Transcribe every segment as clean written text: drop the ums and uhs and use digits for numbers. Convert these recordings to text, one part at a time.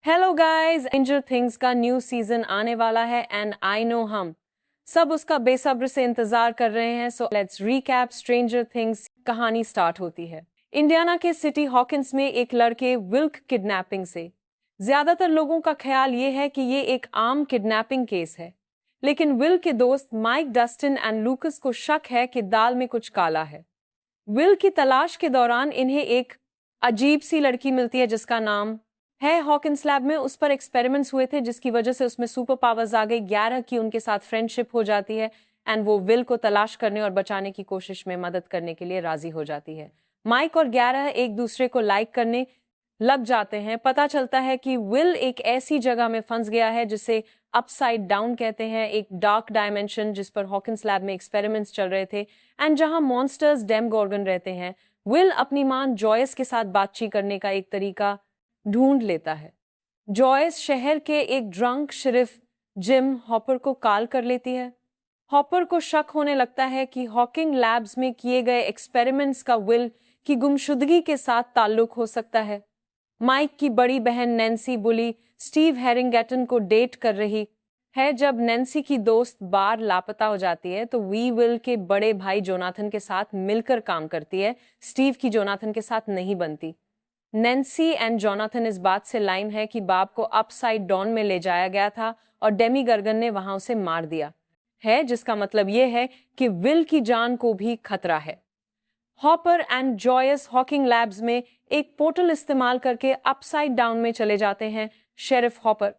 Hello guys, stranger Things का new season आने वाला है एंड आई नो हम सब उसका बेसब्र से इंतजार कर रहे हैं। So let's recap stranger things. कहानी स्टार्ट होती है इंडियाना के सिटी हॉकिंस में एक लड़के विल्क किडनैपिंग से। ज्यादातर लोगों का ख्याल ये है कि ये एक आम किडनैपिंग केस है, लेकिन विल के दोस्त माइक, डस्टिन एंड लूकस को शक है कि दाल में कुछ काला है। विल की तलाश के दौरान इन्हें एक अजीब सी लड़की मिलती है जिसका नाम है हॉकिंस। लैब में उस पर एक्सपेरिमेंट्स हुए थे जिसकी वजह से उसमें सुपर पावर्स आ गई। 11 की उनके साथ फ्रेंडशिप हो जाती है एंड वो विल को तलाश करने और बचाने की कोशिश में मदद करने के लिए राजी हो जाती है। माइक और 11 एक दूसरे को लाइक करने लग जाते हैं। पता चलता है कि विल एक ऐसी जगह में फंस गया है जिसे अपसाइड डाउन कहते हैं, एक डार्क डायमेंशन जिस पर हॉकिंस लैब में एक्सपेरिमेंट्स चल रहे थे एंड जहां मॉन्स्टर्स डेमगॉर्गन रहते हैं। विल अपनी मां जॉयस के साथ बातचीत करने का एक तरीका ढूंढ लेता है। जॉयस शहर के एक ड्रंक शेरिफ जिम हॉपर को कॉल कर लेती है। हॉपर को शक होने लगता है कि हॉकिंग लैब्स में किए गए एक्सपेरिमेंट्स का विल की गुमशुदगी के साथ ताल्लुक हो सकता है। माइक की बड़ी बहन नैन्सी बुली स्टीव हैरिंगटन को डेट कर रही है। जब नैन्सी की दोस्त बार लापता हो जाती है तो वी विल के बड़े भाई जोनाथन के साथ मिलकर काम करती है। स्टीव की जोनाथन के साथ नहीं बनती। नैन्सी एंड जोनाथन इस बात से लाइन है कि बाब को अपसाइड डाउन में ले जाया गया था और डेमी गर्गन ने वहां उसे मार दिया है, जिसका मतलब यह है कि विल की जान को भी खतरा है। Hopper and Joyce Hawking labs में एक पोर्टल इस्तेमाल करके अपसाइड डाउन में चले जाते हैं। शेरिफ हॉपर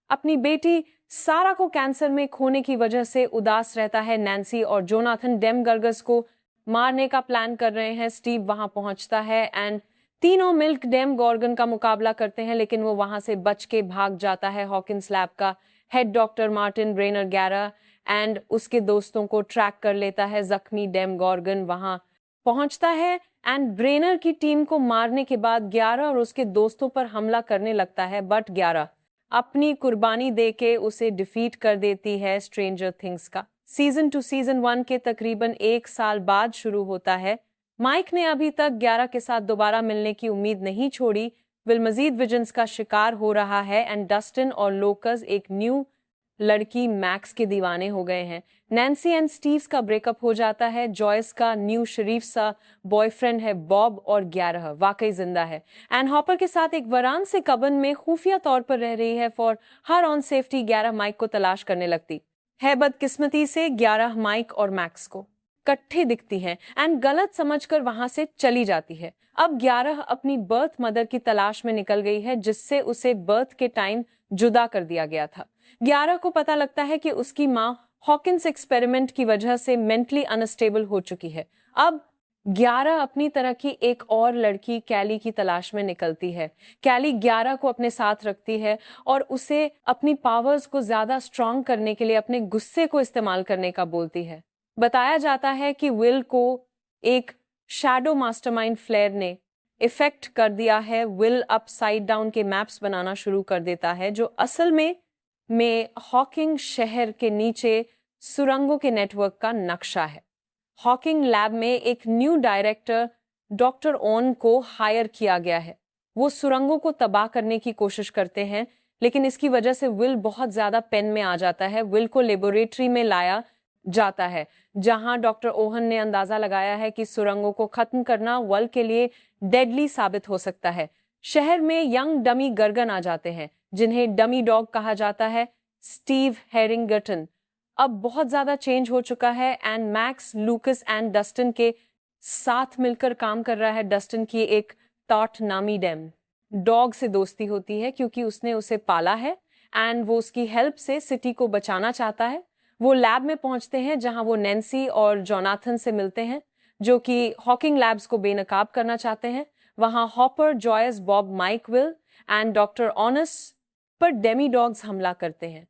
अपनी बेटी सारा को कैंसर में खोने की वजह से उदास रहता है। नैन्सी और जोनाथन डेमगर्गस को मारने का प्लान कर रहे हैं। स्टीव वहां पहुंचता है एंड तीनों मिल्क डेमगॉर्गन का मुकाबला करते हैं, लेकिन वो वहां से बच के भाग जाता है। हॉकिंस लैब का head doctor Martin Brenner 11 and उसके दोस्तों को ट्रैक कर लेता है। जख्मी डेमगॉर्गन वहां पहुंचता है एंड ब्रेनर की टीम को मारने के बाद 11 और उसके दोस्तों पर हमला करने लगता है, बट 11 अपनी कुर्बानी देके उसे डिफीट कर देती है। स्ट्रेंजर थिंग्स का सीजन 2 सीजन 1 के तकरीबन 1 साल बाद शुरू होता है। माइक ने अभी तक 11 के साथ दोबारा मिलने की उम्मीद नहीं छोड़ी। विल मजीद विजन्स का शिकार हो रहा है एंड डस्टिन और लोकस एक न्यू लड़की मैक्स के दीवाने हो गए हैं। नैन्सी एंड स्टीव्स का ब्रेकअप हो जाता है। जॉयस का न्यू शरीफ सा बॉयफ्रेंड है बॉब और 11 वाकई जिंदा है एंड हॉपर के साथ एक वरान से कबन में खुफिया तौर पर रह रही है। For her own safety 11 Mike को तलाश करने लगती है। बदकिस्मती से 11 माइक और मैक्स को इकट्ठे दिखती है एंड गलत समझकर वहां से चली जाती है। अब 11 अपनी बर्थ मदर की तलाश में निकल गई है जिससे उसे बर्थ के टाइम जुदा कर दिया गया था। 11 को पता लगता है कि उसकी मां हॉकिंस एक्सपेरिमेंट की वजह से मेंटली अनस्टेबल हो चुकी है। अब 11 अपनी तरह की एक और लड़की कैली की तलाश में निकलती है। कैली 11 को अपने साथ रखती है और उसे अपनी पावर्स को ज्यादा स्ट्रांग करने के लिए अपने गुस्से को इस्तेमाल करने का बोलती है। बताया जाता है कि विल को एक शैडो मास्टरमाइंड फ्लेयर ने इफेक्ट कर दिया है। विल अपसाइड डाउन के मैप्स बनाना शुरू कर देता है जो असल में हॉकिंग शहर के नीचे सुरंगों के नेटवर्क का नक्शा है। हॉकिंग लैब में एक न्यू डायरेक्टर डॉक्टर ओन को हायर किया गया है। वो सुरंगों को तबाह करने की कोशिश करते हैं, लेकिन इसकी वजह से विल बहुत ज्यादा पेन में आ जाता है। विल को लेबोरेटरी में लाया जाता है जहां डॉक्टर ओहन ने अंदाजा लगाया है कि सुरंगों को खत्म करना वल के लिए डेडली साबित हो सकता है। शहर में यंग डमी गर्गन आ जाते हैं जिन्हें डमी डॉग कहा जाता है। स्टीव हैरिंगटन अब बहुत ज्यादा चेंज हो चुका है एंड मैक्स, लूकस एंड डस्टिन के साथ मिलकर काम कर रहा है। डस्टिन की एक टॉट नामी डेम डॉग से दोस्ती होती है क्योंकि उसने उसे पाला है एंड वो उसकी हेल्प से सिटी को बचाना चाहता है। वो लैब में पहुंचते हैं जहां वो नैन्सी और जोनाथन से मिलते हैं जो कि हॉकिंग लैब्स को बेनकाब करना चाहते हैं। वहां Hopper, Joyce, Bob, Mike, Will and doctor Owens पर डेमी डॉग्स हमला करते हैं।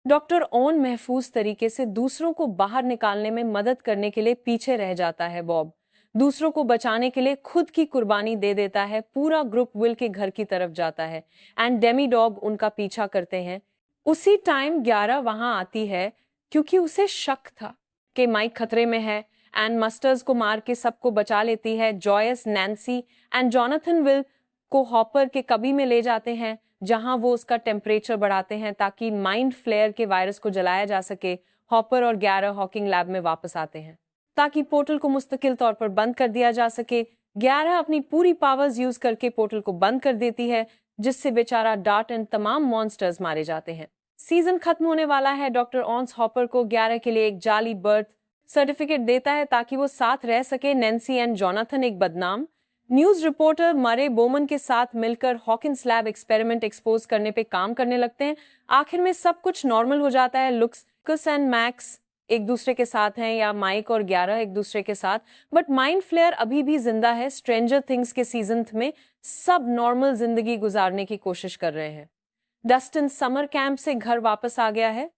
डॉक्टर ऑन महफूज तरीके से दूसरों को बाहर निकालने में मदद करने के लिए पीछे रह जाता है। बॉब दूसरों को बचाने के लिए खुद की कुर्बानी दे देता है। पूरा ग्रुप विल के घर की तरफ जाता है एंड डेमी डॉग उनका पीछा करते हैं। उसी टाइम 11 वहां आती है क्योंकि उसे शक था कि माइक खतरे में है एंड मस्टर्स को मार के सबको बचा लेती है। Joyce, Nancy and Jonathan Will को हॉपर के कबी में ले जाते हैं जहां वो उसका टेम्परेचर बढ़ाते हैं ताकि माइंड फ्लेयर के वायरस को जलाया जा सके। हॉपर और 11 हॉकिंग लैब में वापस आते हैं ताकि पोर्टल को मुस्तकिल तौर पर बंद कर दिया जा सके। 11 अपनी पूरी पावर्स यूज करके पोर्टल को बंद कर देती है, जिससे बेचारा डार्ट एंड तमाम मॉन्स्टर्स मारे जाते हैं। सीजन खत्म होने वाला है। डॉक्टर ऑन्स हॉपर को 11 के लिए एक जाली बर्थ सर्टिफिकेट देता है ताकि वो साथ रह सके। नैन्सी एंड जॉनाथन एक बदनाम न्यूज रिपोर्टर मरे बोमन के साथ मिलकर हॉकिंस लैब एक्सपेरिमेंट एक्सपोज करने पे काम करने लगते हैं। आखिर में सब कुछ नॉर्मल हो जाता है। लुक्स एंड मैक्स एक दूसरे के साथ हैं, या माइक और 11 एक दूसरे के साथ, बट माइंड फ्लेयर अभी भी जिंदा है। स्ट्रेंजर थिंग्स के सीजन में सब नॉर्मल जिंदगी गुजारने की कोशिश कर रहे हैं। डस्टिन समर कैंप से घर वापस आ गया है।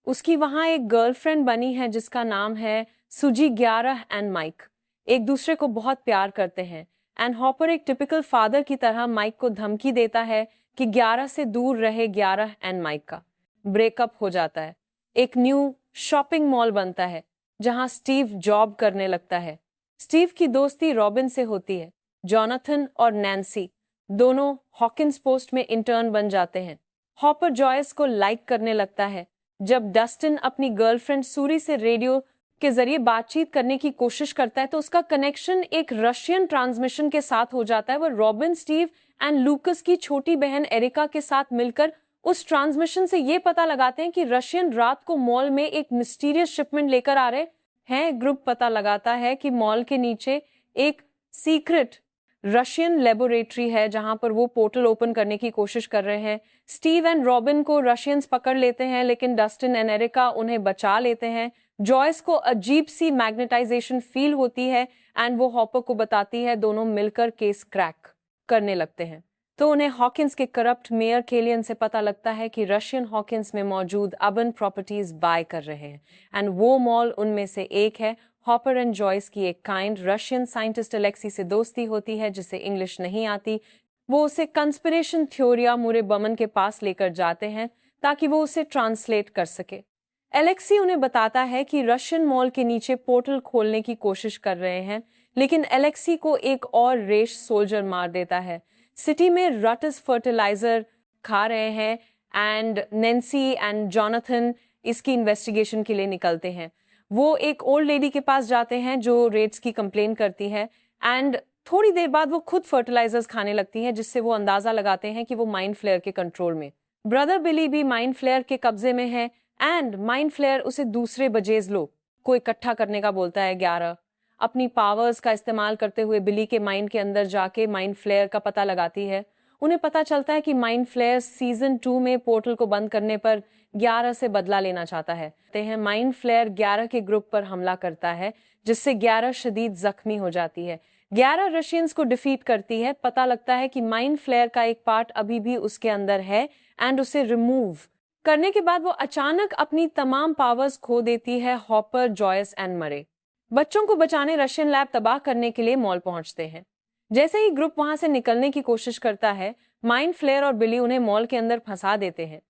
उसकी वहां एक गर्लफ्रेंड बनी है जिसका नाम है सुजी। 11 एंड माइक एक दूसरे को बहुत प्यार करते हैं एंड हॉपर एक टिपिकल फादर की तरह माइक को धमकी देता है कि 11 से दूर रहे। 11 एंड माइक का ब्रेकअप हो जाता है। एक न्यू शॉपिंग मॉल बनता है जहां स्टीव जॉब करने लगता है। स्टीव की दोस्ती रॉबिन से होती है। जॉनथन और नैन्सी दोनों हॉकिंस पोस्ट में इंटर्न बन जाते हैं। हॉपर जॉयस को लाइक करने लगता है। जब डस्टिन अपनी गर्लफ्रेंड सूरी से रेडियो के जरिए बातचीत करने की कोशिश करता है तो उसका कनेक्शन एक रशियन ट्रांसमिशन के साथ हो जाता है। वह रॉबिन, स्टीव एंड लूकस की छोटी बहन एरिका के साथ मिलकर उस ट्रांसमिशन से ये पता लगाते हैं कि रशियन रात को मॉल में एक मिस्टीरियस शिपमेंट लेकर आ रहे हैं। ग्रुप पता लगाता है कि मॉल के नीचे एक सीक्रेट रशियन लेबोरेटरी है जहां पर वो पोर्टल ओपन करने की कोशिश कर रहे हैं। स्टीव एंड रॉबिन को रशियंस पकड़ लेते हैं, लेकिन डस्टिन एंड एरिका उन्हें बचा लेते हैं। जॉयस को अजीब सी मैग्नेटाइजेशन फील होती है एंड वो हॉपर को बताती है। दोनों मिलकर केस क्रैक करने लगते हैं तो उन्हें हॉकिंस के करप्ट मेयर केलियन से पता लगता है कि रशियन हॉकिंस में मौजूद अर्बन प्रॉपर्टीज बाय कर रहे हैं एंड वो मॉल उनमें से एक है। हॉपर एंड जॉयस की एक काइंड रशियन साइंटिस्ट अलेक्सी से दोस्ती होती है जिसे इंग्लिश नहीं आती। वो उसे कंस्पिरेशन थ्योरिया मुरे बमन के पास लेकर जाते हैं ताकि वो उसे ट्रांसलेट कर सके। एलेक्सी उन्हें बताता है कि रशियन मॉल के नीचे पोर्टल खोलने की कोशिश कर रहे हैं, लेकिन एलेक्सी को एक और रेश सोल्जर मार देता है। सिटी में रटस फर्टिलाइजर खा रहे हैं एंड नैन्सी एंड जॉनथन इसकी इन्वेस्टिगेशन के लिए निकलते हैं। वो एक ओल्ड लेडी के पास जाते हैं जो रेट्स की कंप्लेन करती है एंड थोड़ी देर बाद वो खुद फर्टिलाइजर्स खाने लगती है, जिससे वो अंदाजा लगाते हैं कि वो माइंड फ्लेयर के कंट्रोल में। ब्रदर बिली भी माइंड फ्लेयर के कब्जे में है एंड माइंड फ्लेयर उसे दूसरे बजेज लोग को इकट्ठा करने का बोलता है। 11 अपनी पावर्स का इस्तेमाल करते हुए बिली के माइंड के अंदर जाके माइंड फ्लेयर का पता लगाती है। उन्हें पता चलता है कि माइंड फ्लेयर सीजन 2 में पोर्टल को बंद करने पर 11 से बदला लेना चाहता है। माइंड फ्लेयर 11 के ग्रुप पर हमला करता है जिससे 11 शदीद जख्मी हो जाती है। 11 रशियंस को डिफीट करती है। पता लगता है कि माइंड फ्लेयर का एक पार्ट अभी भी उसके अंदर है एंड उसे रिमूव करने के बाद वो अचानक अपनी तमाम पावर्स खो देती है। हॉपर, जॉयस एंड मरे बच्चों को बचाने रशियन लैब तबाह करने के लिए मॉल पहुंचते हैं। जैसे ही ग्रुप वहां से निकलने की कोशिश करता है, माइंड फ्लेयर और बिली उन्हें मॉल के अंदर फंसा देते हैं।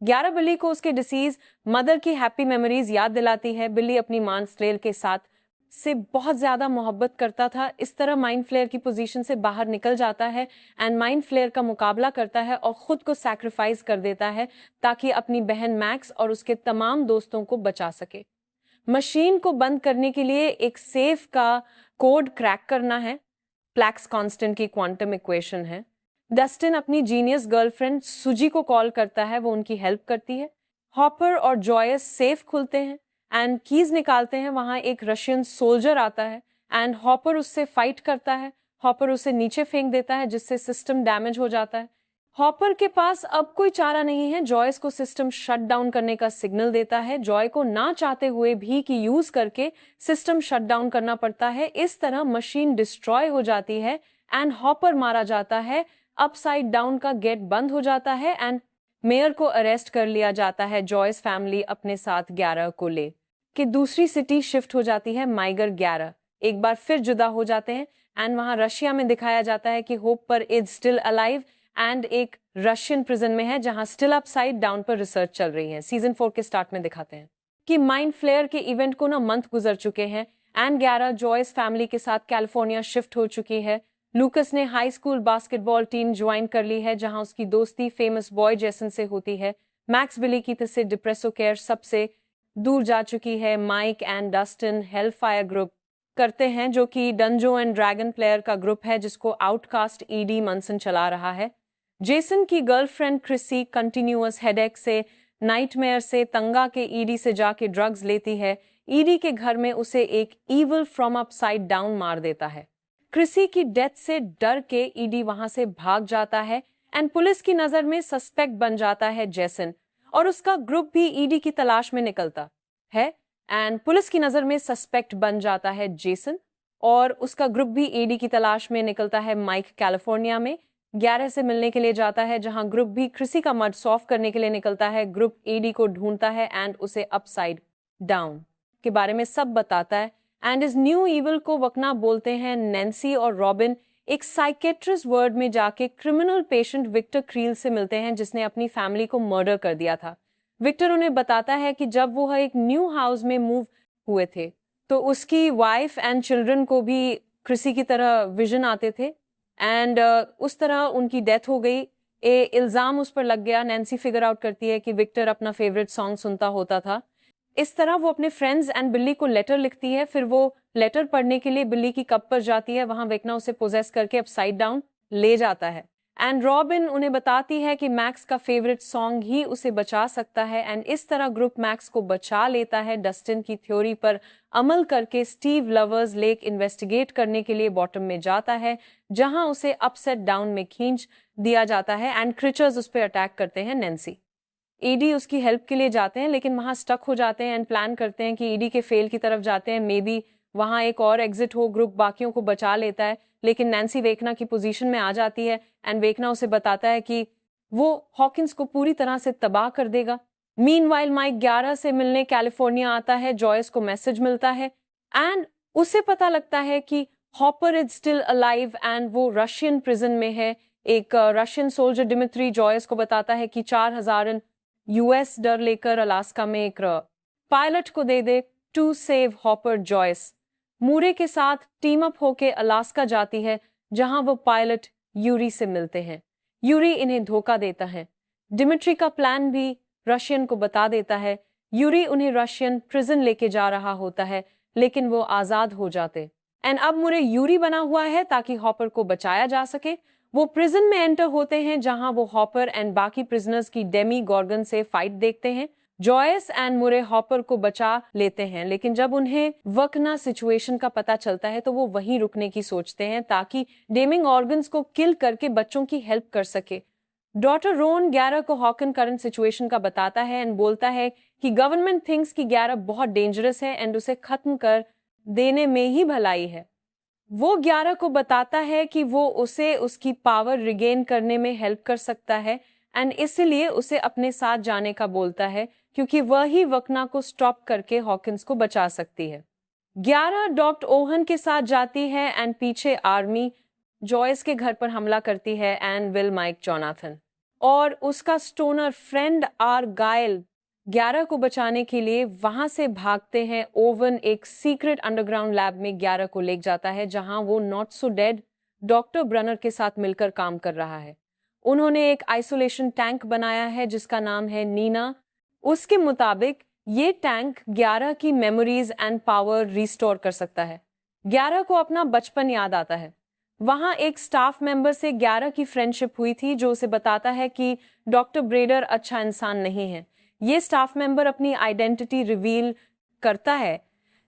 11 बिली को उसके डिसीज मदर की हैप्पी मेमोरीज याद दिलाती है। बिली अपनी मानस्लेल के साथ से बहुत ज्यादा मोहब्बत करता था। इस तरह माइंड फ्लेयर की पोजीशन से बाहर निकल जाता है एंड माइंड फ्लेयर का मुकाबला करता है और खुद को सैक्रिफाइस कर देता है ताकि अपनी बहन मैक्स और उसके तमाम दोस्तों को बचा सके। मशीन को बंद करने के लिए एक सेफ का कोड क्रैक करना है। प्लैक्स कांस्टेंट की क्वांटम इक्वेशन है। डस्टिन अपनी जीनियस गर्लफ्रेंड सुजी को कॉल करता है, वो उनकी हेल्प करती है। हॉपर और जॉयस सेफ खुलते हैं एंड कीज निकालते हैं। वहां एक रशियन सोल्जर आता है एंड हॉपर उससे फाइट करता है। हॉपर उसे नीचे फेंक देता है जिससे सिस्टम डैमेज हो जाता है। हॉपर के पास अब कोई चारा नहीं है। जॉयस को सिस्टम शट डाउन करने का सिग्नल देता है। जॉय को ना चाहते हुए भी कि यूज करके सिस्टम शट डाउन करना पड़ता है। इस तरह मशीन डिस्ट्रॉय हो जाती है एंड हॉपर मारा जाता है। अपसाइड डाउन का गेट बंद हो जाता है एंड मेयर को अरेस्ट कर लिया जाता है। जॉयस फैमिली अपने साथ 11 को ले कि दूसरी सिटी शिफ्ट हो जाती है। माइगर 11 एक बार फिर जुदा हो जाते हैं एंड वहां रशिया में दिखाया जाता है कि होप पर इज स्टिल अलाइव एंड एक रशियन प्रिजन में है जहां स्टिल अपसाइड डाउन पर रिसर्च चल रही है। सीजन 4 के स्टार्ट में दिखाते हैं कि माइंड फ्लेयर के इवेंट को ना मंथ गुजर चुके हैं एंड 11 जॉयस फैमिली के साथ कैलिफोर्निया शिफ्ट हो चुकी है। लूकस ने high school basketball team join कर ली है, जहां उसकी दोस्ती फेमस बॉय जेसन से होती है। मैक्स बिली की तरफ से डिप्रेसो केयर सबसे दूर जा चुकी है। Mike and Dustin Hellfire group करते हैं, जो कि डंजो एंड ड्रैगन प्लेयर का ग्रुप है जिसको आउटकास्ट ईडी मनसन चला रहा है। जेसन की गर्लफ्रेंड क्रिसी कंटिन्यूअस हेडेक से, नाइटमेयर से, तंगा के ईडी से जाके ड्रग्स लेती है। ईडी के घर में उसे एक ईविल फ्रॉम अपसाइड डाउन मार देता है। क्रिसी की डेथ से डर के ईडी वहां से भाग जाता है एंड पुलिस की नजर में सस्पेक्ट बन जाता है जेसन, और उसका ग्रुप भी ईडी की तलाश में निकलता है। एंड पुलिस की नजर में सस्पेक्ट बन जाता है जेसन, और उसका ग्रुप भी ईडी की तलाश में निकलता है। माइक कैलिफोर्निया में 11 से मिलने के लिए जाता है, जहां ग्रुप भी क्रिसी का मर्डर सॉल्व करने के लिए निकलता है। ग्रुप ईडी को ढूंढता है एंड उसे अपसाइड डाउन के बारे में सब बताता है। एंड इस न्यू ईविल को वकना बोलते हैं। नैन्सी और रॉबिन एक साइकेट्रिस्ट वर्ड में जाके क्रिमिनल पेशेंट विक्टर क्रील से मिलते हैं, जिसने अपनी फैमिली को मर्डर कर दिया था। विक्टर उन्हें बताता है कि जब वो एक न्यू हाउस में मूव हुए थे तो उसकी वाइफ एंड चिल्ड्रन को भी क्रिसी की तरह विजन आते थे, एंड उस तरह उनकी डेथ हो गई। इल्जाम उस पर लग गया। नैन्सी फिगर आउट करती है कि विक्टर अपना फेवरेट सॉन्ग सुनता होता था। इस तरह वो अपने फ्रेंड्स एंड बिल्ली को लेटर लिखती है। फिर वो लेटर पढ़ने के लिए बिल्ली की कप पर जाती है। वहां वेकना उसे पोजेस करके अपसाइड डाउन ले जाता है। एंड रॉबिन उन्हें बताती है कि मैक्स का फेवरेट सॉन्ग ही उसे बचा सकता है, एंड इस तरह ग्रुप मैक्स को बचा लेता है। डस्टिन की थ्योरी पर अमल करके स्टीव लवर्स लेक इन्वेस्टिगेट करने के लिए बॉटम में जाता है, जहां उसे अपसेट डाउन में खींच दिया जाता है एंड क्रिचर्स उस पर अटैक करते हैं। नैन्सी ईडी उसकी हेल्प के लिए जाते हैं, लेकिन वहां स्टक हो जाते हैं एंड प्लान करते हैं कि ईडी के फेल की तरफ जाते हैं। मे बी वहां एक और एग्जिट हो, ग्रुप बाकियों को बचा लेता है, लेकिन नैन्सी वेकना की पोजीशन में आ जाती है एंड वेकना उसे बताता है कि वो हॉकिंस को पूरी तरह से तबाह कर देगा। मीनवाइल माइक 11 से मिलने कैलिफोर्निया आता है। जॉयस को मैसेज मिलता है एंड उसे पता लगता है कि hopper is still alive and वो रशियन प्रिजन में है। एक रशियन सोल्जर डिमित्री जॉयस को बताता है कि 4000 यूएस डर लेकर अलास्का में एक पायलट को दे दे टू सेव हॉपर। जॉयस मूरे के साथ टीम अप होके अलास्का जाती है, जहां वो पायलट यूरी से मिलते हैं। यूरी इन्हें धोखा देता है। डिमिट्री का प्लान भी रशियन को बता देता है। यूरी उन्हें रशियन प्रिजन लेके जा रहा होता है, लेकिन वो आजाद हो जाते। एंड अब मुरे यूरी बना हुआ है ताकि हॉपर को बचाया जा सके। वो प्रिजन में एंटर होते हैं, जहां वो हॉपर एंड बाकी प्रिजनर्स की डेमी गॉर्गन से फाइट देखते हैं। जॉयस एंड मुरे हॉपर को बचा लेते हैं, लेकिन जब उन्हें वकना सिचुएशन का पता चलता है तो वो वहीं रुकने की सोचते हैं ताकि डेमिंग ऑर्गन्स को किल करके बच्चों की हेल्प कर सके। डॉक्टर रोन 11 को हॉकन करंट सिचुएशन का बताता है एंड बोलता है कि गवर्नमेंट थिंक्स कि 11 बहुत डेंजरस है एंड उसे खत्म कर देने में ही भलाई है। वो 11 को बताता है कि वो उसे उसकी पावर रिगेन करने में हेल्प कर सकता है एंड इसलिए उसे अपने साथ जाने का बोलता है, क्योंकि वह ही वकना को स्टॉप करके हॉकिंस को बचा सकती है। 11 डॉक्टर ओहन के साथ जाती है एंड पीछे आर्मी जॉयस के घर पर हमला करती है एंड विल माइक जोनाथन और उसका स्टोनर फ्रेंड आर्गाइल 11 को बचाने के लिए वहां से भागते हैं। ओवन एक सीक्रेट अंडरग्राउंड लैब में 11 को ले जाता है, जहां वो not so dead doctor Brunner के साथ मिलकर काम कर रहा है। उन्होंने एक आइसोलेशन टैंक बनाया है जिसका नाम है नीना। उसके मुताबिक ये टैंक 11 की मेमोरीज एंड पावर रिस्टोर कर सकता है। 11 को अपना बचपन याद आता है। वहां एक स्टाफ मेंबर से 11 की फ्रेंडशिप हुई थी, जो उसे बताता है कि डॉक्टर ब्रेडर अच्छा इंसान नहीं है। ये स्टाफ मेंबर अपनी आइडेंटिटी रिवील करता है।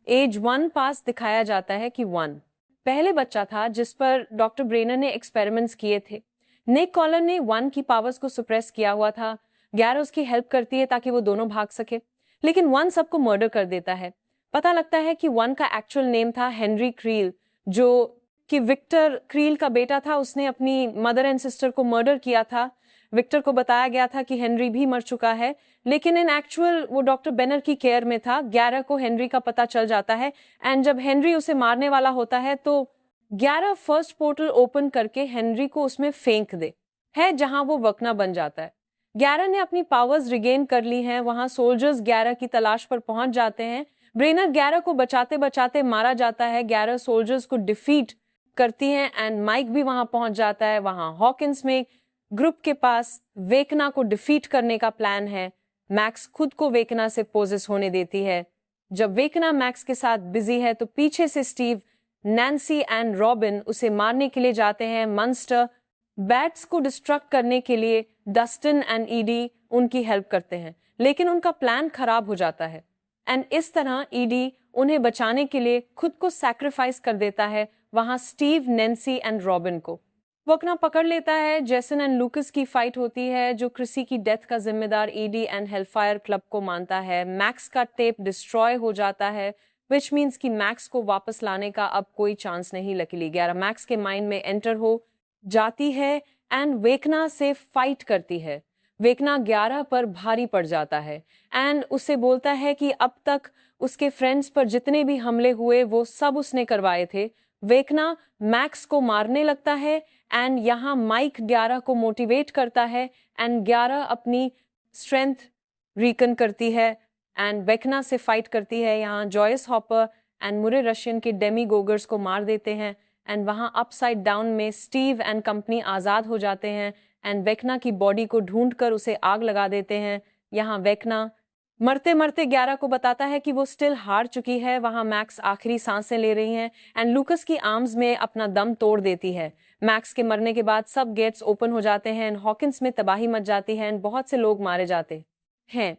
एज 1 पास दिखाया जाता है कि 1 पहले बच्चा था जिस पर डॉक्टर ब्रेनर ने एक्सपेरिमेंट्स किए थे। निक कॉलर ने 1 की पावर्स को सुप्रेस किया हुआ था। 11 उसकी हेल्प करती है ताकि वो दोनों भाग सके, लेकिन 1 सबको मर्डर कर देता है। पता लगता है कि 1 का एक्चुअल नेम था हेनरी क्रील, जो कि विक्टर क्रील का बेटा था। उसने अपनी मदर एंड सिस्टर को मर्डर किया था। विक्टर को बताया गया था कि हेनरी भी मर चुका है, लेकिन इन एक्चुअल वो डॉक्टर बेनर की केयर में था। 11 को हेनरी का पता चल जाता है एंड जब हेनरी उसे मारने वाला होता है तो 11 फर्स्ट पोर्टल ओपन करके हेनरी को उसमें फेंक दे है, जहां वो वकना बन जाता है। 11 ने अपनी पावर्स रिगेन कर ली हैं। वहां सोल्जर्स 11 की तलाश पर पहुंच जाते हैं। ब्रेनर 11 को बचाते बचाते मारा जाता है। 11 सोल्जर्स को डिफीट करती हैं एंड माइक भी वहां पहुंच जाता है। वहां हॉकिंस में ग्रुप के पास वेकना को डिफीट करने का प्लान है। मैक्स खुद को वेकना से पोजेस होने देती है। जब वेकना मैक्स के साथ बिजी है तो पीछे से स्टीव, नैन्सी एंड रॉबिन उसे मारने के लिए जाते हैं। मॉन्स्टर बैट्स को डिस्ट्रक्ट करने के लिए डस्टिन एंड ईडी उनकी हेल्प करते हैं, लेकिन उनका प्लान खराब हो जाता है एंड इस तरह ईडी उन्हें बचाने के लिए खुद को सैक्रिफाइस कर देता है वहां स्टीव, नैन्सी एंड रॉबिन को। वो अपना पकड़ लेता है। जेसन एंड लूकस की फाइट होती है जो क्रिसी की डेथ का जिम्मेदार ईडी एंड हेलफायर क्लब को मानता है। मैक्स का टेप डिस्ट्रॉय हो जाता है विच मीन्स कि मैक्स को वापस लाने का अब कोई चांस नहीं। लकीली 11 मैक्स के माइंड में एंटर हो जाती है एंड वेकना से फाइट करती है। वेकना 11 पर भारी पड़ जाता है एंड उसे बोलता है कि अब तक उसके फ्रेंड्स पर जितने भी हमले हुए वो सब उसने करवाए थे। वेकना मैक्स को मारने लगता है एंड यहाँ माइक 11 को मोटिवेट करता है एंड 11 अपनी स्ट्रेंथ रिकन करती है एंड वेकना से फाइट करती है। यहाँ जॉयस हॉपर एंड मुरे रशियन के डेमी गोगर्स को मार देते हैं एंड वहाँ अपसाइड डाउन में स्टीव एंड कंपनी आज़ाद हो जाते हैं एंड वेकना की बॉडी को ढूंढकर उसे आग लगा देते हैं। यहाँ वेकना मरते मरते 11 को बताता है कि वो स्टिल हार चुकी है। वहाँ मैक्स आखिरी सांसें ले रही हैं एंड लूकस की आर्म्स में अपना दम तोड़ देती है। मैक्स के मरने के बाद सब गेट्स ओपन हो जाते हैं एंड हॉकिंस में तबाही मच जाती है एंड बहुत से लोग मारे जाते हैं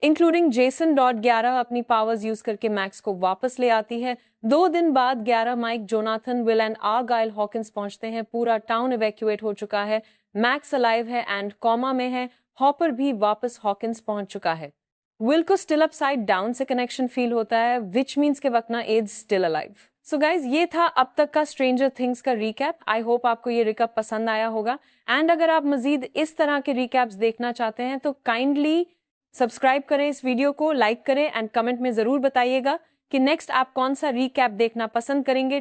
इंक्लूडिंग जेसन। 11 अपनी पावर्स यूज करके मैक्स को वापस ले आती है। 2 दिन बाद 11, Mike, Jonathan, Will and Argyle Hawkins पहुंचते हैं। पूरा टाउन इवैक्यूएट हो चुका है। मैक्स अलाइव है एंड कॉमा में है। हॉपर भी वापस हॉकिंस पहुंच चुका है। विल को स्टिल अपसाइड डाउन से कनेक्शन फील होता है विच मीन्स के Vecna is still alive. So guys ये था अब तक का स्ट्रेंजर थिंग्स का रिकैप। आई होप आपको ये रिकैप पसंद आया होगा एंड अगर आप मजीद इस तरह के रिकैप्स देखना चाहते हैं तो काइंडली सब्सक्राइब करें, इस वीडियो को लाइक करें एंड कमेंट में जरूर बताइएगा कि नेक्स्ट आप कौन सा रिकैप देखना पसंद करेंगे।